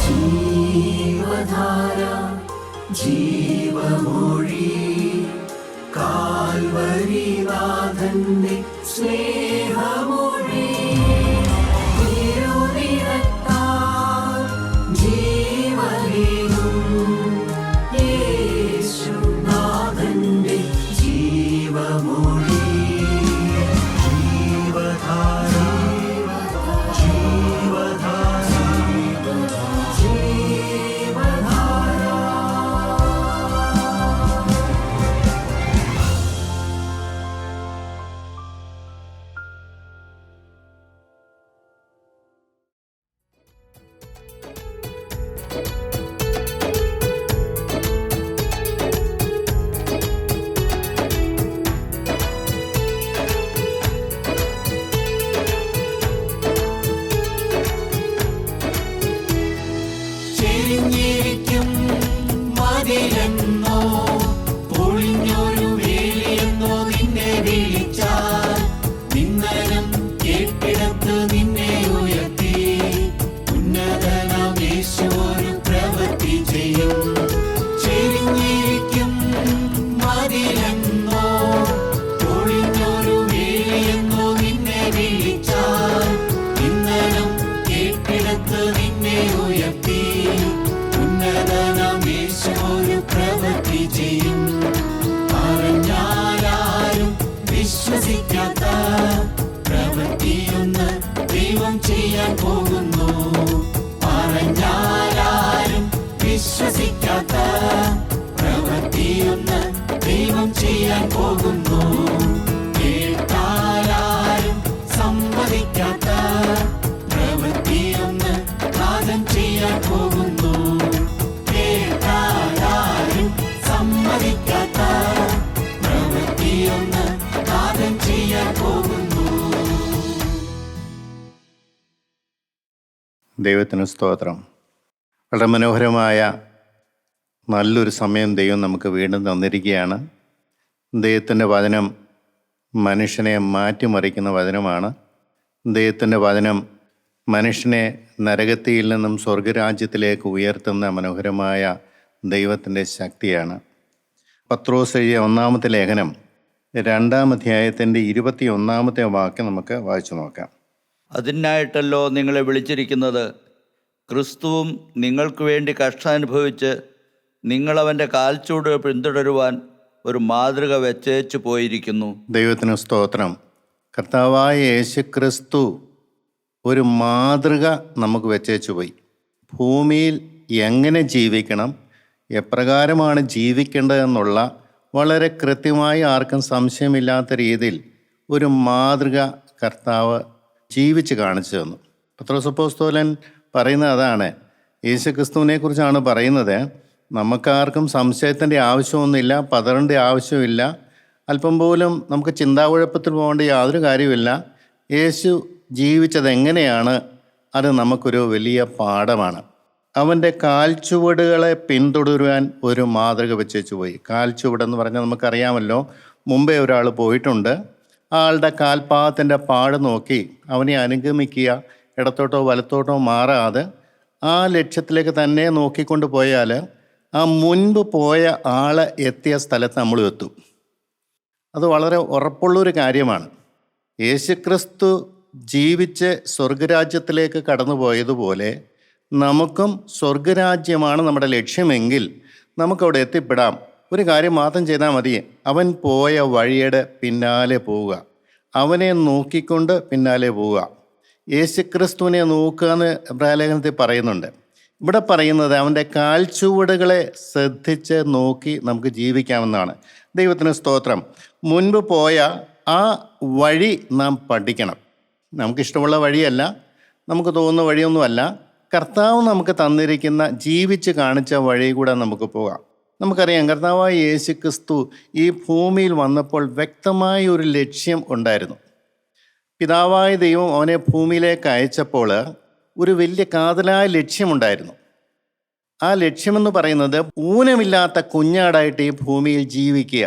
ജീവധാര ജീവമൊഴി കാൽവരിനാഥന്റെ സ്നേഹമൊഴി തിരുനിറത്താൽ ജീവനേകും യേശുനാഥന്റെ ജീവമൊഴി ജീവധാര ജീവധാര ജീവധാര. ചെരിഞ്ഞിരിക്കും മതിലെന്നോ പൊളിഞ്ഞൊരു വേലിയെന്നോ നിന്നെ വിളിച്ചാൽ നിന്നരം കേട്ടിടത്ത് നിന്നെ ഉയർത്തി ഉന്നതനാം യേശു ഒരു പ്രവൃത്തി ചെയ്യും. ചെരിഞ്ഞിരിക്കും മതിലെന്നോ പൊളിഞ്ഞൊരു വേലിയെന്നോ നിന്നെ വിളിച്ചാൽ നിന്നരം കേട്ടിടത്ത് നിന്നെ ഉയർത്തി ഉന്നതനാം യേശു ഒരു പ്രവൃത്തി ചെയ്യും. പറഞ്ഞാലാരും വിശ്വസിക്കാത്ത പ്രവൃത്തിയൊന്ന് ദൈവം ചെയ്യാൻ പോകുന്നു. പറഞ്ഞാലാരും വിശ്വസിക്കാത്ത പ്രവൃത്തിയൊന്ന് ദൈവം ചെയ്യാൻ പോകുന്നു. കേട്ടാലാരും സമ്മതിക്കാത്ത പ്രവൃത്തിയൊന്ന് നാഥൻ ചെയ്യാൻ പോകുന്നു. കേട്ടാലാരും സമ്മതിക്കാത്ത പ്രവൃത്തിയൊന്ന് നാഥൻ ചെയ്യാൻ പോകുന്നു. ദൈവത്തിന് സ്തോത്രം. വളരെ മനോഹരമായ നല്ലൊരു സമയം ദൈവം നമുക്ക് വീണ്ടും തന്നിരിക്കുകയാണ്. ദൈവത്തിൻ്റെ വചനം മനുഷ്യനെ മാറ്റിമറിക്കുന്ന വചനമാണ്. ദൈവത്തിൻ്റെ വചനം മനുഷ്യനെ നരകത്തിയിൽ നിന്നും സ്വർഗരാജ്യത്തിലേക്ക് ഉയർത്തുന്ന മനോഹരമായ ദൈവത്തിൻ്റെ ശക്തിയാണ്. പത്രോസ് എഴുതിയ 1-ാമത്തെ ലേഖനം 2-ാം അധ്യായത്തിൻ്റെ 21-ാമത്തെ വാക്യം നമുക്ക് വായിച്ചു നോക്കാം. അതിനായിട്ടല്ലോ നിങ്ങളെ വിളിച്ചിരിക്കുന്നത്. ക്രിസ്തുവും നിങ്ങൾക്ക് വേണ്ടി കഷ്ടാനുഭവിച്ച് നിങ്ങളവൻ്റെ കാൽച്ചൂട് പിന്തുടരുവാൻ ഒരു മാതൃക വെച്ചേച്ചു പോയിരിക്കുന്നു. ദൈവത്തിന് സ്തോത്രം. കർത്താവായ യേശു ക്രിസ്തു ഒരു മാതൃക നമുക്ക് വെച്ചേച്ചു പോയി. ഭൂമിയിൽ എങ്ങനെ ജീവിക്കണം, എപ്രകാരമാണ് ജീവിക്കേണ്ടതെന്നുള്ള വളരെ കൃത്യമായി ആർക്കും സംശയമില്ലാത്ത രീതിയിൽ ഒരു മാതൃക കർത്താവ് ജീവിച്ച് കാണിച്ചു തന്നു. പത്രോസ് അപ്പോസ്തലൻ പറയുന്നത് അതാണ്. യേശു ക്രിസ്തുവിനെ കുറിച്ചാണ് പറയുന്നത്. നമുക്കാർക്കും സംശയത്തിൻ്റെ ആവശ്യമൊന്നുമില്ല, പതറിൻ്റെ ആവശ്യമില്ല, അല്പം പോലും നമുക്ക് ചിന്താകുഴപ്പത്തിൽ പോകേണ്ട യാതൊരു കാര്യമില്ല. യേശു ജീവിച്ചത് എങ്ങനെയാണ് അത് നമുക്കൊരു വലിയ പാഠമാണ്. അവൻ്റെ കാൽച്ചുവടുകളെ പിന്തുടരുവാൻ ഒരു മാതൃക വെച്ചു പോയി. കാൽച്ചുവടെന്ന് പറഞ്ഞാൽ നമുക്കറിയാമല്ലോ, മുമ്പേ ഒരാൾ പോയിട്ടുണ്ട്. ആളുടെ കാൽപാദത്തിൻ്റെ പാട് നോക്കി അവനെ അനുഗമിക്കുക, ഇടത്തോട്ടോ വലത്തോട്ടോ മാറാതെ ആ ലക്ഷ്യത്തിലേക്ക് തന്നെ നോക്കിക്കൊണ്ട് പോയാൽ ആ മുൻപ് പോയ ആൾ എത്തിയ സ്ഥലത്ത് നമ്മൾ എത്തും. അത് വളരെ ഉറപ്പുള്ളൊരു കാര്യമാണ്. യേശുക്രിസ്തു ജീവിച്ച് സ്വർഗരാജ്യത്തിലേക്ക് കടന്നു പോയതുപോലെ നമുക്കും സ്വർഗരാജ്യമാണ് നമ്മുടെ ലക്ഷ്യമെങ്കിൽ നമുക്കവിടെ എത്തിപ്പെടാം. ഒരു കാര്യം മാത്രം ചെയ്താൽ മതി. അവൻ പോയ വഴിയുടെ പിന്നാലെ പോവുക, അവനെ നോക്കിക്കൊണ്ട് പിന്നാലെ പോവുക. യേശുക്രിസ്തുവിനെ നോക്കുക എന്ന് എബ്രായലേഖനത്തിൽ പറയുന്നുണ്ട്. ഇവിടെ പറയുന്നത് അവൻ്റെ കാൽച്ചുവടുകളെ ശ്രദ്ധിച്ച് നോക്കി നമുക്ക് ജീവിക്കാമെന്നാണ്. ദൈവത്തിന് സ്തോത്രം. മുൻപ് പോയ ആ വഴി നാം പഠിക്കണം. നമുക്കിഷ്ടമുള്ള വഴിയല്ല, നമുക്ക് തോന്നുന്ന വഴിയൊന്നുമല്ല. കർത്താവ് നമുക്ക് തന്നിരിക്കുന്ന ജീവിച്ച് കാണിച്ച വഴി കൂടെ നമുക്ക് പോകാം. നമുക്കറിയാം, കർത്താവായ യേശു ക്രിസ്തു ഈ ഭൂമിയിൽ വന്നപ്പോൾ വ്യക്തമായ ഒരു ലക്ഷ്യം ഉണ്ടായിരുന്നു. പിതാവായ ദൈവം അവനെ ഭൂമിയിലേക്ക് അയച്ചപ്പോൾ ഒരു വലിയ കാതലായ ലക്ഷ്യമുണ്ടായിരുന്നു. ആ ലക്ഷ്യമെന്ന് പറയുന്നത് ഊനമില്ലാത്ത കുഞ്ഞാടായിട്ട് ഈ ഭൂമിയിൽ ജീവിക്കുക.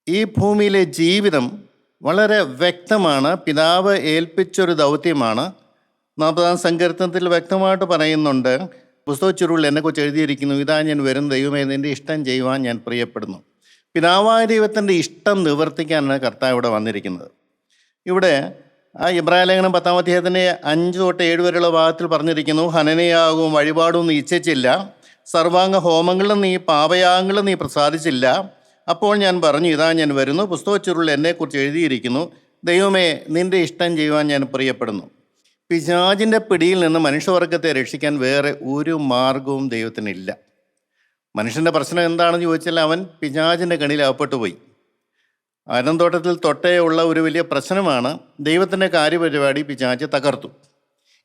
ഈ ഭൂമിയിലെ ജീവിതം വളരെ വ്യക്തമാണ്. പിതാവ് ഏൽപ്പിച്ചൊരു ദൗത്യമാണ്. 40-ാം സങ്കീർത്തനത്തിൽ വ്യക്തമായിട്ട് പറയുന്നുണ്ട്, പുസ്തക ചുരുളിൽ എന്നെക്കുറിച്ച് എഴുതിയിരിക്കുന്നു, ഇതാ ഞാൻ വരും ദൈവമേ, നിൻ്റെ ഇഷ്ടം ചെയ്യുവാൻ ഞാൻ പ്രിയപ്പെടുന്നു. പിതാവായ ദൈവത്തിൻ്റെ ഇഷ്ടം നിവർത്തിക്കാനാണ് കർത്താവ് ഇവിടെ വന്നിരിക്കുന്നത്. ഇവിടെ ആ ഇബ്രാഹിം ലേഖനം 10-ാം അധ്യായത്തിൻ്റെ 5 തൊട്ട് 7 വരെയുള്ള ഭാഗത്തിൽ പറഞ്ഞിരിക്കുന്നു, ഹനനയാകവും വഴിപാടും നീ ഇച്ഛിച്ചില്ല, സർവാംഗ ഹോമങ്ങളും നീ പാപയാഗങ്ങളും നീ പ്രസാദിച്ചില്ല. അപ്പോൾ ഞാൻ പറഞ്ഞു, ഇതാ ഞാൻ വരുന്നു, പുസ്തക ചുരുളിൽ എന്നെക്കുറിച്ച് എഴുതിയിരിക്കുന്നു, ദൈവമേ നിൻ്റെ ഇഷ്ടം ചെയ്യുവാൻ ഞാൻ പ്രിയപ്പെടുന്നു. പിശാചിൻ്റെ പിടിയിൽ നിന്ന് മനുഷ്യവർഗത്തെ രക്ഷിക്കാൻ വേറെ ഒരു മാർഗവും ദൈവത്തിനില്ല. മനുഷ്യൻ്റെ പ്രശ്നം എന്താണെന്ന് ചോദിച്ചാൽ അവൻ പിശാചിൻ്റെ കെണിയിൽ അകപ്പെട്ടു പോയി. ആദം തോട്ടത്തിൽ തൊട്ടേ ഉള്ള ഒരു വലിയ പ്രശ്നമാണ്. ദൈവത്തിൻ്റെ കാര്യപരിപാടി പിശാച് തകർത്തു.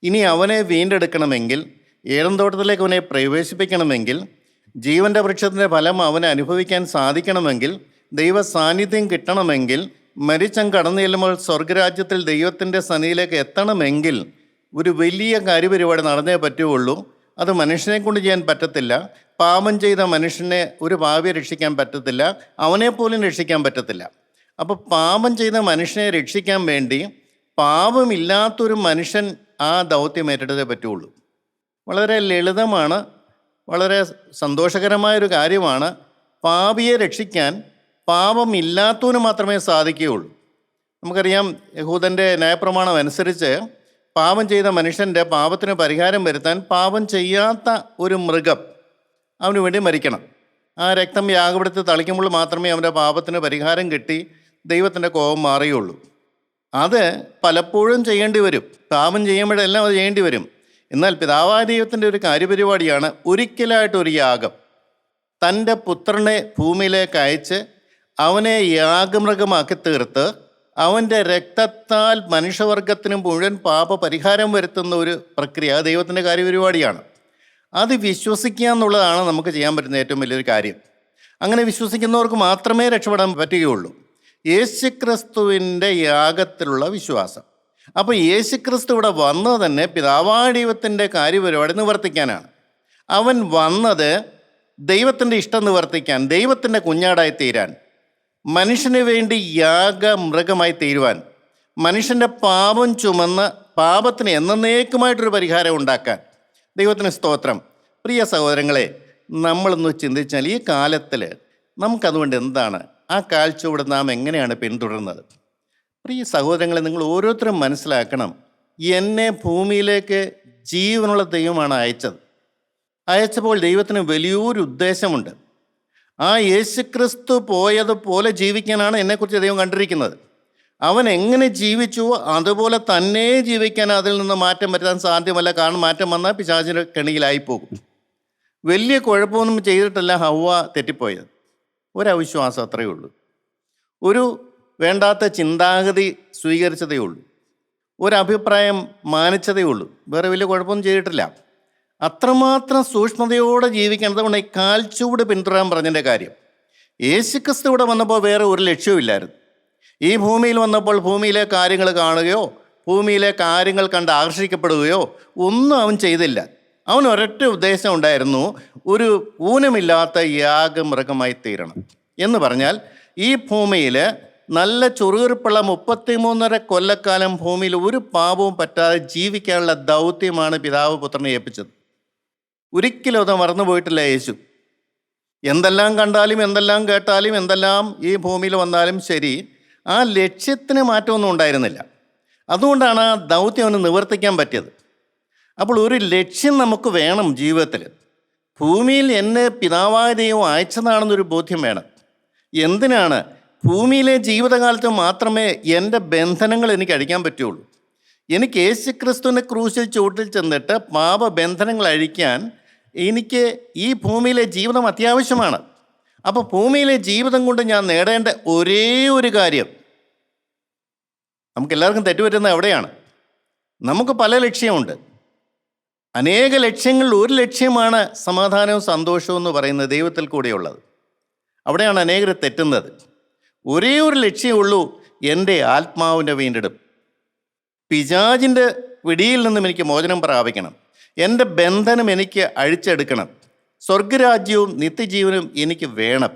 ഇനി അവനെ വീണ്ടെടുക്കണമെങ്കിൽ, ഏദൻ തോട്ടത്തിലേക്ക് അവനെ പ്രവേശിപ്പിക്കണമെങ്കിൽ, ജീവൻ്റെ വൃക്ഷത്തിൻ്റെ ഫലം അവനെ അനുഭവിക്കാൻ സാധിക്കണമെങ്കിൽ, ദൈവ സാന്നിധ്യം കിട്ടണമെങ്കിൽ, മരിച്ചം കടന്നു ചെല്ലുമ്പോൾ സ്വർഗരാജ്യത്തിൽ ദൈവത്തിൻ്റെ സന്നിധിയിലേക്ക് എത്തണമെങ്കിൽ ഒരു വലിയ കാര്യപരിപാടി നടന്നേ പറ്റുകയുള്ളൂ. അത് മനുഷ്യനെ കൊണ്ട് ചെയ്യാൻ പറ്റത്തില്ല. പാപം ചെയ്ത മനുഷ്യനെ ഒരു പാപിയെ രക്ഷിക്കാൻ പറ്റത്തില്ല, അവനെപ്പോലും രക്ഷിക്കാൻ പറ്റത്തില്ല. അപ്പോൾ പാപം ചെയ്ത മനുഷ്യനെ രക്ഷിക്കാൻ വേണ്ടി പാപമില്ലാത്തൊരു മനുഷ്യൻ ആ ദൗത്യം ഏറ്റെടുത്തേ പറ്റുള്ളൂ. വളരെ ലളിതമാണ്, വളരെ സന്തോഷകരമായൊരു കാര്യമാണ്. പാപിയെ രക്ഷിക്കാൻ പാപമില്ലാത്തവന് മാത്രമേ സാധിക്കുകയുള്ളൂ. നമുക്കറിയാം, യഹൂദൻ്റെ ന്യായപ്രമാണം അനുസരിച്ച് പാപം ചെയ്ത മനുഷ്യൻ്റെ പാപത്തിന് പരിഹാരം വരുത്താൻ പാപം ചെയ്യാത്ത ഒരു മൃഗം അവന് വേണ്ടി മരിക്കണം. ആ രക്തം യാഗപീഠത്തിൽ തളിക്കുമ്പോൾ മാത്രമേ അവൻ്റെ പാപത്തിന് പരിഹാരം കിട്ടി ദൈവത്തിൻ്റെ കോപം മാറുകയുള്ളൂ. അത് പലപ്പോഴും ചെയ്യേണ്ടി വരും. പാപം ചെയ്യുമ്പോഴെല്ലാം അത് ചെയ്യേണ്ടി വരും. എന്നാൽ പിതാവായ ദൈവത്തിൻ്റെ ഒരു കാര്യപരിപാടിയാണ് ഒരിക്കലായിട്ടൊരു യാഗം. തൻ്റെ പുത്രനെ ഭൂമിയിലേക്ക് അയച്ച് അവനെ യാഗമൃഗമാക്കി തീർത്ത് അവൻ്റെ രക്തത്താൽ മനുഷ്യവർഗത്തിന് മുഴുവൻ പാപ പരിഹാരം വരുത്തുന്ന ഒരു പ്രക്രിയ ദൈവത്തിൻ്റെ കാര്യപരിപാടിയാണ്. അത് വിശ്വസിക്കുക എന്നുള്ളതാണ് നമുക്ക് ചെയ്യാൻ പറ്റുന്ന ഏറ്റവും വലിയൊരു കാര്യം. അങ്ങനെ വിശ്വസിക്കുന്നവർക്ക് മാത്രമേ രക്ഷപ്പെടാൻ പറ്റുകയുള്ളൂ. യേശുക്രിസ്തുവിൻ്റെ യാഗത്തിലുള്ള വിശ്വാസം. അപ്പോൾ യേശുക്രിസ്തു ഇവിടെ വന്നത് തന്നെ പിതാവായ ദൈവത്തിൻ്റെ കാര്യപരിപാടി നിവർത്തിക്കാനാണ്. അവൻ വന്നത് ദൈവത്തിൻ്റെ ഇഷ്ടം നിവർത്തിക്കാൻ, ദൈവത്തിൻ്റെ കുഞ്ഞാടായി തീരാൻ, മനുഷ്യന് വേണ്ടി യാഗമൃഗമായി തീരുവാൻ, മനുഷ്യൻ്റെ പാപം ചുമന്ന് പാപത്തിന് എന്നേക്കുമായിട്ടൊരു പരിഹാരം ഉണ്ടാക്കാൻ. ദൈവത്തിന് സ്തോത്രം. പ്രിയ സഹോദരങ്ങളെ, നമ്മളൊന്ന് ചിന്തിച്ചാൽ ഈ കാലത്തിൽ നമുക്കതുകൊണ്ട് എന്താണ്, ആ കാഴ്ചയോടെ നാം എങ്ങനെയാണ് പിന്തുടരുന്നത്? പ്രിയ സഹോദരങ്ങളെ, നിങ്ങൾ ഓരോരുത്തരും മനസ്സിലാക്കണം, എന്നെ ഭൂമിയിലേക്ക് ജീവനുള്ള ദൈവമാണ് അയച്ചത്. അയച്ചപ്പോൾ ദൈവത്തിന് വലിയൊരു ഉദ്ദേശമുണ്ട്. ആ യേശുക്രിസ്തു പോയതുപോലെ ജീവിക്കാനാണ് എന്നെക്കുറിച്ച് ദൈവം കണ്ടിരിക്കുന്നത്. അവൻ എങ്ങനെ ജീവിച്ചുവോ അതുപോലെ തന്നെ ജീവിക്കാൻ, അതിൽ നിന്ന് മാറ്റം വരുത്താൻ സാധ്യമല്ല. കാരണം മാറ്റം വന്നാൽ പിശാചിൻ്റെ കെണിയിലായിപ്പോകും. വലിയ കുഴപ്പമൊന്നും ചെയ്തിട്ടല്ല ഹവ്വ തെറ്റിപ്പോയത്. ഒരവിശ്വാസം അത്രയേ ഉള്ളൂ. ഒരു വേണ്ടാത്ത ചിന്താഗതി സ്വീകരിച്ചതേ ഉള്ളൂ. ഒരഭിപ്രായം മാനിച്ചതേ ഉള്ളൂ. വേറെ വലിയ കുഴപ്പമൊന്നും ചെയ്തിട്ടില്ല. അത്രമാത്രം സൂക്ഷ്മതയോടെ ജീവിക്കണം. അതുകൊണ്ട് ഈ കാൽച്ചൂട് പിന്തുടരാൻ പറഞ്ഞതിൻ്റെ കാര്യം. യേശുക്രിസ്തു ഇവിടെ വന്നപ്പോൾ വേറെ ഒരു ലക്ഷ്യമില്ലായിരുന്നു. ഈ ഭൂമിയിൽ വന്നപ്പോൾ ഭൂമിയിലെ കാര്യങ്ങൾ കാണുകയോ ഭൂമിയിലെ കാര്യങ്ങൾ കണ്ട് ആകർഷിക്കപ്പെടുകയോ ഒന്നും അവൻ ചെയ്തില്ല. അവൻ ഒരൊറ്റ ഉദ്ദേശം ഉണ്ടായിരുന്നു, ഒരു ഊനമില്ലാത്ത യാഗമൃഗമായി തീരണം എന്ന് പറഞ്ഞാൽ ഈ ഭൂമിയിൽ നല്ല ചുറുചുറുപ്പുള്ള 33.5 കൊല്ലക്കാലം ഭൂമിയിൽ ഒരു പാപവും പറ്റാതെ ജീവിക്കാനുള്ള ദൗത്യമാണ് പിതാവ് പുത്രനെ ഏൽപ്പിച്ചത്. ഒരിക്കലും അത് മറന്നു പോയിട്ടില്ല യേശു. എന്തെല്ലാം കണ്ടാലും എന്തെല്ലാം കേട്ടാലും എന്തെല്ലാം ഈ ഭൂമിയിൽ വന്നാലും ശരി, ആ ലക്ഷ്യത്തിന് മാറ്റമൊന്നും ഉണ്ടായിരുന്നില്ല. അതുകൊണ്ടാണ് ആ ദൗത്യം അവന് നിവർത്തിക്കാൻ പറ്റിയത്. അപ്പോൾ ഒരു ലക്ഷ്യം നമുക്ക് വേണം ജീവിതത്തിൽ. ഭൂമിയിൽ എന്നെ പിതാവായ ദൈവം അയച്ചതാണെന്നൊരു ബോധ്യം വേണം. എന്തിനാണ്? ഭൂമിയിലെ ജീവിതകാലത്ത് മാത്രമേ എൻ്റെ ബന്ധനങ്ങൾ എനിക്ക് അഴിക്കാൻ പറ്റുള്ളൂ. എനിക്ക് യേശുക്രിസ്തുവിൻ്റെ ക്രൂശിൽ ചൂട്ടിൽ ചെന്നിട്ട് പാപബന്ധനങ്ങൾ അഴിക്കാൻ എനിക്ക് ഈ ഭൂമിയിലെ ജീവിതം അത്യാവശ്യമാണ്. അപ്പോൾ ഭൂമിയിലെ ജീവിതം കൊണ്ട് ഞാൻ നേടേണ്ട ഒരേ ഒരു കാര്യം, നമുക്കെല്ലാവർക്കും തെറ്റുപറ്റുന്നത് എവിടെയാണ്? നമുക്ക് പല ലക്ഷ്യമുണ്ട്. അനേക ലക്ഷ്യങ്ങളിൽ ഒരു ലക്ഷ്യമാണ് സമാധാനവും സന്തോഷവും എന്ന് പറയുന്നത്, ദൈവത്തിൽ കൂടെയുള്ളത്. അവിടെയാണ് അനേകർ തെറ്റുന്നത്. ഒരേ ഒരു ലക്ഷ്യമുള്ളൂ, എൻ്റെ ആത്മാവിൻ്റെ വീണ്ടെടുപ്പ്. പിശാചിൻ്റെ പിടിയിൽ നിന്നും എനിക്ക് മോചനം പ്രാപിക്കണം. എൻ്റെ ബന്ധനം എനിക്ക് അഴിച്ചെടുക്കണം. സ്വർഗരാജ്യവും നിത്യജീവനും എനിക്ക് വേണം.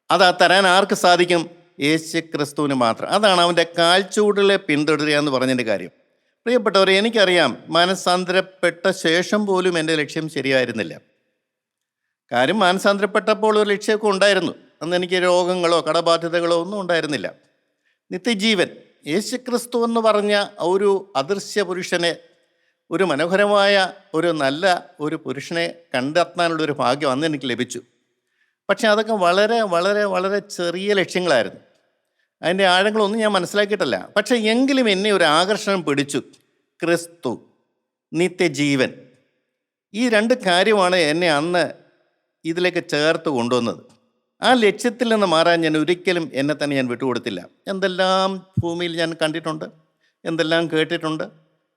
അത് തരാൻ ആർക്ക് സാധിക്കും? യേശുക്രിസ്തുവിന് മാത്രം. അതാണ് അവൻ്റെ കാൽച്ചൂടിലെ പിന്തുടരുക എന്ന് പറഞ്ഞതിൻ്റെ കാര്യം. പ്രിയപ്പെട്ടവരെ, എനിക്കറിയാം മാനസാന്തരപ്പെട്ട ശേഷം പോലും എൻ്റെ ലക്ഷ്യം ശരിയായിരുന്നില്ല. കാര്യം മാനസാന്തരപ്പെട്ടപ്പോൾ ഒരു ലക്ഷ്യമൊക്കെ ഉണ്ടായിരുന്നു. അന്ന് എനിക്ക് രോഗങ്ങളോ കടബാധ്യതകളോ ഒന്നും ഉണ്ടായിരുന്നില്ല. നിത്യജീവൻ, യേശുക്രിസ്തു എന്ന് പറഞ്ഞ ഒരു അദൃശ്യ പുരുഷനെ, ഒരു മനോഹരമായ ഒരു നല്ല ഒരു പുരുഷനെ കണ്ടെത്താനുള്ളൊരു ഭാഗ്യം അന്ന് എനിക്ക് ലഭിച്ചു. പക്ഷെ അതൊക്കെ വളരെ വളരെ വളരെ ചെറിയ ലക്ഷ്യങ്ങളായിരുന്നു. അതിൻ്റെ ആഴങ്ങളൊന്നും ഞാൻ മനസ്സിലാക്കിയിട്ടല്ല. പക്ഷെ എങ്കിലും എന്നെ ഒരു ആകർഷണം പിടിച്ചു. ക്രിസ്തു, നിത്യജീവൻ, ഈ രണ്ട് കാര്യമാണ് എന്നെ അന്ന് ഇതിലേക്ക് ചേർത്ത് കൊണ്ടുവന്നത്. ആ ലക്ഷ്യത്തിൽ നിന്ന് മാറാൻ ഞാൻ ഒരിക്കലും എന്നെ തന്നെ ഞാൻ വിട്ടുകൊടുത്തില്ല. എന്തെല്ലാം ഭൂമിയിൽ ഞാൻ കണ്ടിട്ടുണ്ട്, എന്തെല്ലാം കേട്ടിട്ടുണ്ട്,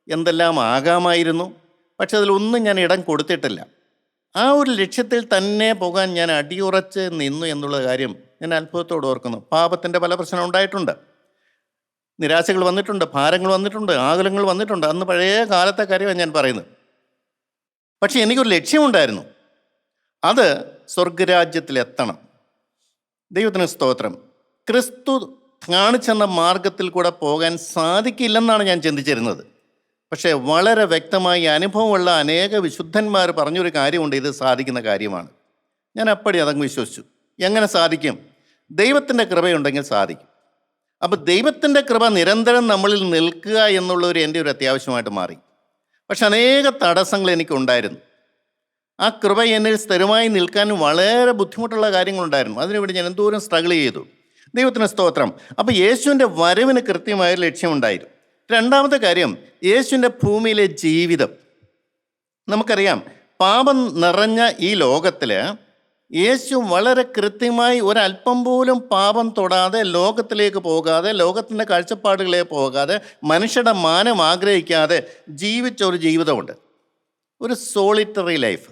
എന്തെല്ലാം ആകാമായിരുന്നു. പക്ഷെ അതിലൊന്നും ഞാൻ ഇടം കൊടുത്തിട്ടില്ല. ആ ഒരു ലക്ഷ്യത്തിൽ തന്നെ പോകാൻ ഞാൻ അടിയുറച്ച് നിന്നു എന്നുള്ള കാര്യം ഞാൻ അത്ഭുതത്തോട് ഓർക്കുന്നു. പാപത്തിൻ്റെ പല പ്രശ്നം ഉണ്ടായിട്ടുണ്ട്, നിരാശകൾ വന്നിട്ടുണ്ട്, ഭാരങ്ങൾ വന്നിട്ടുണ്ട്, ആകുലങ്ങൾ വന്നിട്ടുണ്ട്. അന്ന് പഴയ കാലത്തെ കാര്യമാണ് ഞാൻ പറയുന്നത്. പക്ഷെ എനിക്കൊരു ലക്ഷ്യമുണ്ടായിരുന്നു, അത് സ്വർഗരാജ്യത്തിലെത്തണം. ദൈവത്തിന് സ്തോത്രം. ക്രിസ്തു കാണിച്ചെന്ന മാർഗത്തിൽ കൂടെ പോകാൻ സാധിക്കില്ലെന്നാണ് ഞാൻ ചിന്തിച്ചിരുന്നത്. പക്ഷേ വളരെ വ്യക്തമായി അനുഭവമുള്ള അനേക വിശുദ്ധന്മാർ പറഞ്ഞൊരു കാര്യമുണ്ട്, ഇത് സാധിക്കുന്ന കാര്യമാണ്. ഞാൻ അപ്പടി അതങ്ങ് വിശ്വസിച്ചു. എങ്ങനെ സാധിക്കും? ദൈവത്തിൻ്റെ കൃപയുണ്ടെങ്കിൽ സാധിക്കും. അപ്പോൾ ദൈവത്തിൻ്റെ കൃപ നിരന്തരം നമ്മളിൽ നിൽക്കുക എന്നുള്ളൊരു എൻ്റെ ഒരു അത്യാവശ്യമായിട്ട് മാറി. പക്ഷെ അനേക തടസ്സങ്ങൾ എനിക്കുണ്ടായിരുന്നു. ആ കൃപ എന്നിൽ സ്ഥിരമായി നിൽക്കാൻ വളരെ ബുദ്ധിമുട്ടുള്ള കാര്യങ്ങളുണ്ടായിരുന്നു. അതിനുവേണ്ടി ഞാൻ എന്തോരം സ്ട്രഗിൾ ചെയ്തു. ദൈവത്തിന് സ്തോത്രം. അപ്പോൾ യേശുവിൻ്റെ വരവിന് കൃത്യമായൊരു ലക്ഷ്യമുണ്ടായിരുന്നു. രണ്ടാമത്തെ കാര്യം, യേശുവിൻ്റെ ഭൂമിയിലെ ജീവിതം. നമുക്കറിയാം, പാപം നിറഞ്ഞ ഈ ലോകത്തിൽ യേശു വളരെ കൃത്യമായി ഒരല്പം പോലും പാപം തൊടാതെ, ലോകത്തിലേക്ക് പോകാതെ, ലോകത്തിൻ്റെ കാഴ്ചപ്പാടുകളിലേക്ക് പോകാതെ, മനുഷ്യരുടെ മാനം ആഗ്രഹിക്കാതെ ജീവിച്ച ഒരു ജീവിതമുണ്ട്, ഒരു സോളിറ്ററി ലൈഫ്.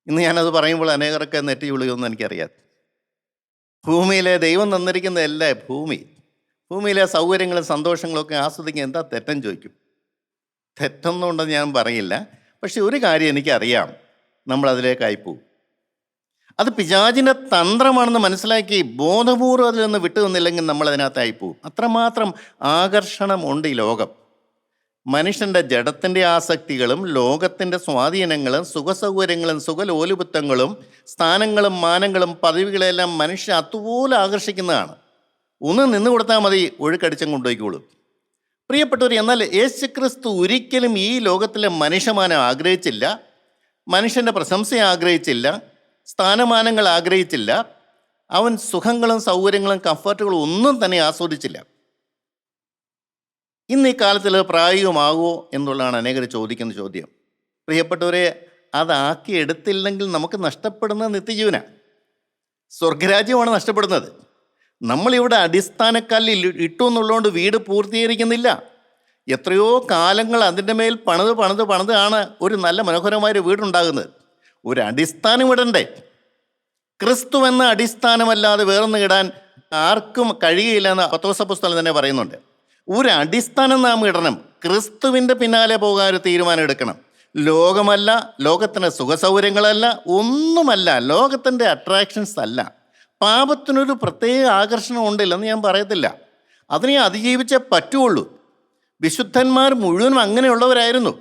ഇന്ന് ഞാനത് പറയുമ്പോൾ അനേകർക്ക് നെറ്റി വിളിക്കുമെന്ന് എനിക്കറിയാം. ഭൂമിയിലെ ദൈവം തന്നിരിക്കുന്നതല്ലേ ഭൂമിയിലെ സൗകര്യങ്ങളും സന്തോഷങ്ങളും ഒക്കെ ആസ്വദിക്കാൻ എന്താ തെറ്റെന്ന് ചോദിക്കും. തെറ്റൊന്നും ഉണ്ടെന്ന് ഞാൻ പറയില്ല. പക്ഷെ ഒരു കാര്യം എനിക്കറിയാം, നമ്മളതിലേക്കായി പോവും. അത് പിശാചിൻ്റെ തന്ത്രമാണെന്ന് മനസ്സിലാക്കി ബോധപൂർവ്വം അതിൽ നിന്ന് വിട്ടു നിന്നില്ലെങ്കിൽ നമ്മളതിനകത്തായി പോവും. അത്രമാത്രം ആകർഷണമുണ്ട് ഈ ലോകം. മനുഷ്യൻ്റെ ജഡത്തിൻ്റെ ആസക്തികളും ലോകത്തിൻ്റെ സ്വാധീനങ്ങളും സുഖസൗകര്യങ്ങളും സുഖലോലുപത്വങ്ങളും സ്ഥാനങ്ങളും മാനങ്ങളും പദവികളെല്ലാം മനുഷ്യൻ അതുപോലെ ആകർഷിക്കുന്നതാണ്. ഒന്ന് നിന്ന് കൊടുത്താൽ മതി, ഒഴുക്കടിച്ചും കൊണ്ടുപോയിക്കോളും. പ്രിയപ്പെട്ടവർ, എന്നാൽ യേശുക്രിസ്തു ഒരിക്കലും ഈ ലോകത്തിലെ മനുഷ്യമാനം ആഗ്രഹിച്ചില്ല, മനുഷ്യൻ്റെ പ്രശംസ ആഗ്രഹിച്ചില്ല, സ്ഥാനമാനങ്ങൾ ആഗ്രഹിച്ചില്ല. അവൻ സുഖങ്ങളും സൗകര്യങ്ങളും കംഫർട്ടുകളും ഒന്നും തന്നെ ആസ്വദിച്ചില്ല. ഇന്ന് ഈ കാലത്തിൽ പ്രായോഗികമാകുമോ എന്നുള്ളതാണ് അനേകർ ചോദിക്കുന്ന ചോദ്യം. പ്രിയപ്പെട്ടവരെ, അതാക്കിയെടുത്തില്ലെങ്കിൽ നമുക്ക് നഷ്ടപ്പെടുന്നത് നിത്യജീവനാണ്, സ്വർഗരാജ്യമാണ് നഷ്ടപ്പെടുന്നത്. നമ്മളിവിടെ അടിസ്ഥാനക്കല്ലിൽ ഇട്ടു എന്നുള്ളതുകൊണ്ട് വീട് പൂർത്തീകരിക്കുന്നില്ല. എത്രയോ കാലങ്ങൾ അതിൻ്റെ മേൽ പണിതാണ് ഒരു നല്ല മനോഹരമായൊരു വീടുണ്ടാകുന്നത്. ഒരു അടിസ്ഥാനം ഇടണ്ടേ? ക്രിസ്തു എന്ന അടിസ്ഥാനമല്ലാതെ വേറൊന്നും ഇടാൻ ആർക്കും കഴിയുകയില്ലെന്ന് പത്രോസപ്പോസ്തലൻ തന്നെ പറയുന്നുണ്ട്. ഒരു അടിസ്ഥാനം നാം ഇടണം. ക്രിസ്തുവിൻ്റെ പിന്നാലെ പോകാൻ ഒരു തീരുമാനം എടുക്കണം. ലോകമല്ല, ലോകത്തിൻ്റെ സുഖസൗകര്യങ്ങളല്ല, ഒന്നുമല്ല, ലോകത്തിൻ്റെ അട്രാക്ഷൻസ് അല്ല. പാപത്തിനൊരു പ്രത്യേക ആകർഷണം ഉണ്ടില്ലെന്ന് ഞാൻ പറയത്തില്ല. അതിനെ അതിജീവിച്ചേ പറ്റുള്ളൂ. വിശുദ്ധന്മാർ മുഴുവനും അങ്ങനെയുള്ളവരായിരുന്നു.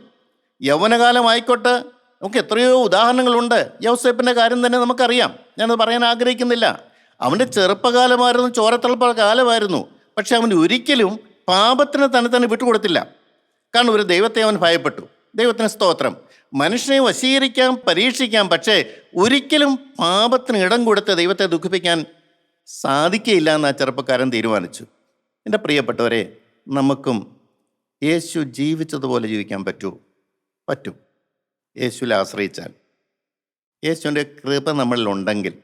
യൗവനകാലമായിക്കോട്ടെ, നമുക്ക് എത്രയോ ഉദാഹരണങ്ങളുണ്ട്. യൗസേപ്പിൻ്റെ കാര്യം തന്നെ നമുക്കറിയാം. ഞാനത് പറയാൻ ആഗ്രഹിക്കുന്നില്ല. അവൻ്റെ ചെറുപ്പകാലമായിരുന്നു, ചോരത്തിളപ്പ കാലമായിരുന്നു. പക്ഷെ അവൻ ഒരിക്കലും പാപത്തിന് തന്നെ വിട്ടുകൊടുത്തില്ല. കാരണം ഒരു ദൈവത്തെ അവൻ ഭയപ്പെട്ടു. ദൈവത്തിന് സ്തോത്രം. മനുഷ്യനെ വശീകരിക്കാം, പരീക്ഷിക്കാം, പക്ഷേ ഒരിക്കലും പാപത്തിന് ഇടം കൊടുത്ത് ദൈവത്തെ ദുഃഖിപ്പിക്കാൻ സാധിക്കുകയില്ല എന്ന് ആ ചെറുപ്പക്കാരൻ തീരുമാനിച്ചു. എൻ്റെ പ്രിയപ്പെട്ടവരെ, നമുക്കും യേശു ജീവിച്ചതുപോലെ ജീവിക്കാൻ പറ്റും. യേശുവിൽ ആശ്രയിച്ചാൽ, യേശുവിൻ്റെ കൃപ നമ്മളിലുണ്ടെങ്കിൽ,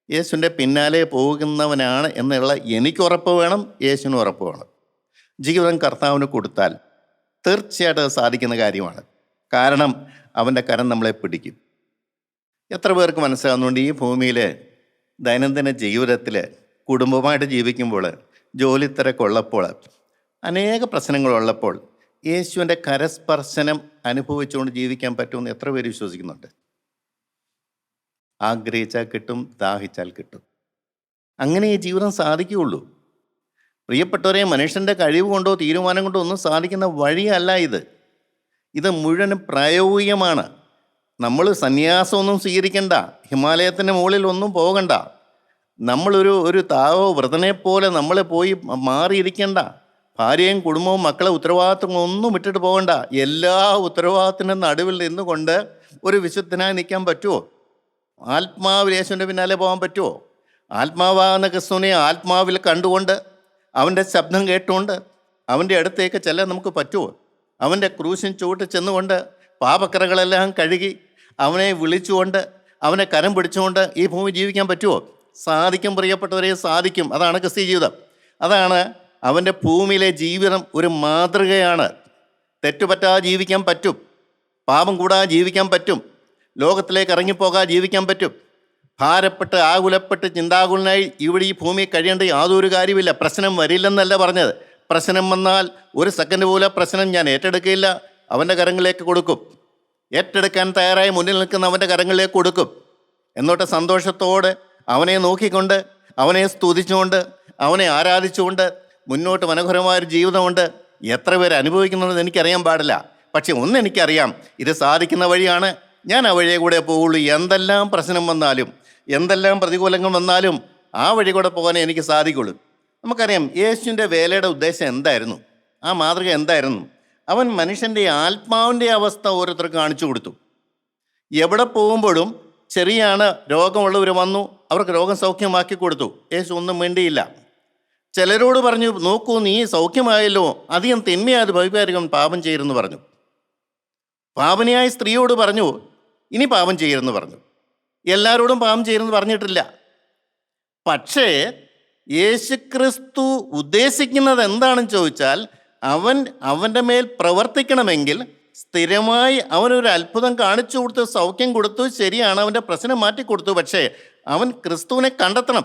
യേശുവിൻ്റെ പിന്നാലെ പോകുന്നവനാണ് എന്നുള്ള എനിക്ക് ഉറപ്പ് വേണം, യേശുവിന് ഉറപ്പ് വേണം. ജീവിതം കർത്താവിന് കൊടുത്താൽ തീർച്ചയായിട്ടും അത് സാധിക്കുന്ന കാര്യമാണ്. കാരണം അവൻ്റെ കരം നമ്മളെ പിടിക്കും. എത്ര പേർക്ക് മനസ്സിലാകുന്നുണ്ട്, ഈ ഭൂമിയിൽ ദൈനംദിന ജീവിതത്തിൽ കുടുംബമായിട്ട് ജീവിക്കുമ്പോൾ, ജോലി തിരക്കുള്ളപ്പോൾ, അനേക പ്രശ്നങ്ങളുള്ളപ്പോൾ യേശുവിൻ്റെ കരസ്പർശനം അനുഭവിച്ചുകൊണ്ട് ജീവിക്കാൻ പറ്റുമെന്ന് എത്ര പേര് വിശ്വസിക്കുന്നുണ്ട്? ആഗ്രഹിച്ചാൽ കിട്ടും, ദാഹിച്ചാൽ കിട്ടും. അങ്ങനെ ഈ ജീവിതം സാധിക്കുകയുള്ളൂ. പ്രിയപ്പെട്ടവരെ, മനുഷ്യൻ്റെ കഴിവ് കൊണ്ടോ തീരുമാനം കൊണ്ടോ ഒന്നും സാധിക്കുന്ന വഴിയല്ല ഇത്. ഇത് മുഴുവനും പ്രായോഗികമാണ്. നമ്മൾ സന്യാസമൊന്നും സ്വീകരിക്കണ്ട, ഹിമാലയത്തിൻ്റെ മുകളിൽ ഒന്നും പോകണ്ട, നമ്മളൊരു താവോ വ്രതനെ പോലെ നമ്മൾ പോയി മാറിയിരിക്കണ്ട, ഭാര്യയും കുടുംബവും മക്കളെ ഉത്തരവാദിത്വം ഒന്നും വിട്ടിട്ട് പോകണ്ട. എല്ലാ ഉത്തരവാദിത്തത്തിൻ്റെ നടുവിൽ നിന്നുകൊണ്ട് ഒരു വിശുദ്ധനായി നിൽക്കാൻ പറ്റുമോ? ആത്മാവിൽ യേശുവിൻ്റെ പിന്നാലെ പോകാൻ പറ്റുമോ? ആത്മാവാകുന്ന ക്രിസ്തുവിനെ ആത്മാവിൽ കണ്ടുകൊണ്ട് അവൻ്റെ ശബ്ദം കേട്ടുകൊണ്ട് അവൻ്റെ അടുത്തേക്ക് ചെല്ലാൻ നമുക്ക് പറ്റുമോ? അവൻ്റെ ക്രൂശിന് ചുവട്ട് ചെന്നുകൊണ്ട് പാപക്കറകളെല്ലാം കഴുകി അവനെ വിളിച്ചുകൊണ്ട് അവനെ കരം പിടിച്ചുകൊണ്ട് ഈ ഭൂമി ജീവിക്കാൻ പറ്റുമോ? സാധിക്കും പ്രിയപ്പെട്ടവരെ, സാധിക്കും. അതാണ് ക്രിസ്തീയ ജീവിതം. അതാണ് അവൻ്റെ ഭൂമിയിലെ ജീവിതം. ഒരു മാതൃകയാണ്. തെറ്റുപറ്റാതെ ജീവിക്കാൻ പറ്റും, പാപം കൂടാതെ ജീവിക്കാൻ പറ്റും, ലോകത്തിലേക്ക് ഇറങ്ങിപ്പോകാതെ ജീവിക്കാൻ പറ്റും. ഭാരപ്പെട്ട് ആകുലപ്പെട്ട് ചിന്താകുലനായി ഇവിടെ ഈ ഭൂമിയിൽ കഴിയേണ്ട യാതൊരു കാര്യമില്ല. പ്രശ്നം വരില്ലെന്നല്ല പറഞ്ഞത്. പ്രശ്നം വന്നാൽ ഒരു സെക്കൻഡ് പോലെ പ്രശ്നം ഞാൻ ഏറ്റെടുക്കില്ല, അവൻ്റെ കരങ്ങളിലേക്ക് കൊടുക്കും. ഏറ്റെടുക്കാൻ തയ്യാറായി മുന്നിൽ നിൽക്കുന്ന അവൻ്റെ കരങ്ങളിലേക്ക് കൊടുക്കും. എന്നിട്ട് സന്തോഷത്തോടെ അവനെ നോക്കിക്കൊണ്ട് അവനെ സ്തുതിച്ചുകൊണ്ട് അവനെ ആരാധിച്ചുകൊണ്ട് മുന്നോട്ട് മനോഹരമായൊരു ജീവിതമുണ്ട്. എത്ര പേര് അനുഭവിക്കുന്നുണ്ടെന്ന് എനിക്കറിയാൻ പാടില്ല. പക്ഷെ ഒന്നെനിക്കറിയാം, ഇത് സാധിക്കുന്ന വഴിയാണ്. ഞാൻ ആ വഴിയെ കൂടെ പോവുള്ളൂ. എന്തെല്ലാം പ്രശ്നം വന്നാലും എന്തെല്ലാം പ്രതികൂലങ്ങൾ വന്നാലും ആ വഴി കൂടെ പോകാനേ എനിക്ക് സാധിക്കുള്ളൂ. നമുക്കറിയാം യേശുവിൻ്റെ വേലയുടെ ഉദ്ദേശം എന്തായിരുന്നു, ആ മാതൃക എന്തായിരുന്നു. അവൻ മനുഷ്യൻ്റെ ആത്മാവിൻ്റെ അവസ്ഥ ഓരോരുത്തർക്ക് കാണിച്ചു കൊടുത്തു. എവിടെ പോകുമ്പോഴും ചെറിയാണ് രോഗമുള്ളവർ വന്നു, അവർക്ക് രോഗം സൗഖ്യമാക്കി കൊടുത്തു. യേശു ഒന്നും വേണ്ടിയില്ല. ചിലരോട് പറഞ്ഞു, നോക്കൂ നീ സൗഖ്യമായല്ലോ, അധികം തിന്മയായത് ഭവിപ്പായിരിക്കും, പാപം ചെയ്യരുതെന്ന് പറഞ്ഞു. പാപനിയായ സ്ത്രീയോട് പറഞ്ഞു, ഇനി പാപം ചെയ്യരുതെന്ന് പറഞ്ഞു. എല്ലാവരോടും പാപം ചെയ്യരുതെന്ന് പറഞ്ഞിട്ടില്ല. പക്ഷേ യേശുക്രിസ്തു ഉദ്ദേശിക്കുന്നത് എന്താണെന്ന് ചോദിച്ചാൽ, അവൻ്റെ മേൽ പ്രവർത്തിക്കണമെങ്കിൽ സ്ഥിരമായി അവനൊരു അത്ഭുതം കാണിച്ചു കൊടുത്തു, സൗഖ്യം കൊടുത്തു, ശരിയാണ്, അവൻ്റെ പ്രശ്നം മാറ്റിക്കൊടുത്തു. പക്ഷേ അവൻ ക്രിസ്തുവിനെ കണ്ടെത്തണം.